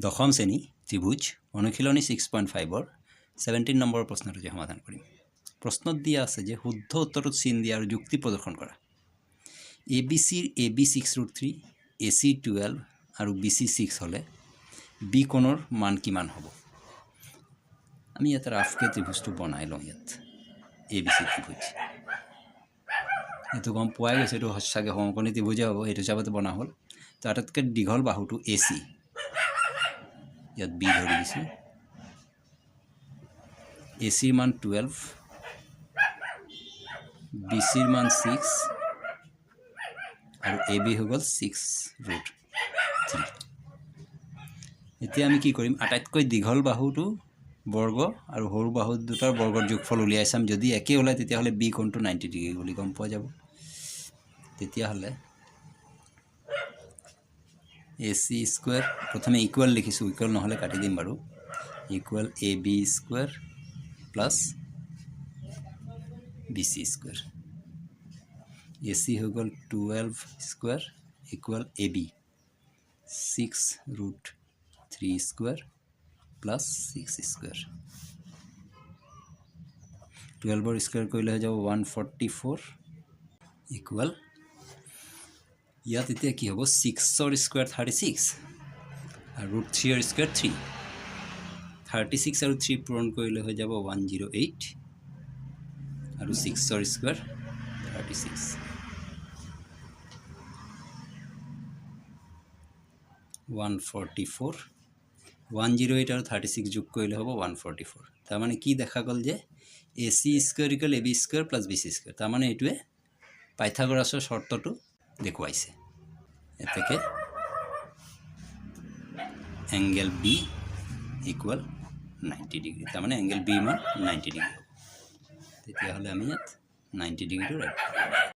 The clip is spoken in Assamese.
দশম শ্ৰেণী ত্ৰিভুজ অনুশীলনী 6.5 17 নম্বৰৰ প্ৰশ্নটো সমাধান কৰিম। প্ৰশ্নত দিয়া আছে যে শুদ্ধ উত্তৰটোত চিন দিয়া আৰু যুক্তি প্ৰদৰ্শন কৰা। ABCৰ AB 6√3, AC 12 আৰু BC 6 হ'লে B কোণৰ মান কিমান হ'ব? আমি এটা ৰাফকে ত্ৰিভুজটো বনাই লওঁ ইয়াত ABC ত্ৰিভুজ। এইটো গম পোৱাই গৈছে, এইটো সঁচাকৈ সমকোণী ত্ৰিভুজে হ'ব, সেইটো হিচাপতে বনা হ'ল। তো আটাইতকৈ দীঘল বাহুটো AC, ইয়াত B ধৰি দিছোঁ। ACৰ মান 12, BCৰ মান 6 আৰু AB হৈ গ'ল 6√3। এতিয়া আমি কি কৰিম, আটাইতকৈ দীঘল বাহুটো বৰ্গ আৰু সৰু বাহু দুটাৰ বৰ্গৰ যোগফল উলিয়াই চাম। যদি একে ওলায় তেতিয়াহ'লে B কোণটো 90 ডিগ্ৰী বুলি গম পোৱা যাব। তেতিয়াহ'লে AC স্কুৱেৰ, প্ৰথমে ইকুৱেল লিখিছোঁ, ইকুৱেল নহ'লে কাটি দিম বাৰু, equal AB square plus BC square. AC হৈ গ'ল 12 square equal AB 6√3 square plus 6 square. 12ৰ স্কুৱেৰ কৰিলে হৈ যাব 144 ইকুৱেল, ইয়াত এতিয়া কি হ'ব, 6ৰ স্কুৱেৰ 36 আৰু √3ৰ স্কুৱেৰ 3। 36 আৰু 3 পূৰণ কৰিলে হৈ যাব 108 আৰু 6ৰ স্কুৱেৰ 36। 144, 108 আৰু 36 যোগ কৰিলে হ'ব 144। তাৰমানে কি দেখা গ'ল যে AC square equal AB square plus BC square. তাৰমানে এইটোৱে পাইথাগোৰাছৰ চৰ্তটো দেখুৱাইছে। এতেকে এংগেল B ইকুৱেল 90 ডিগ্ৰী, তাৰমানে এংগেল B মান 90 ডিগ্ৰী হ'ব। তেতিয়াহ'লে আমি ইয়াত 90 ডিগ্ৰীটো ৰাখি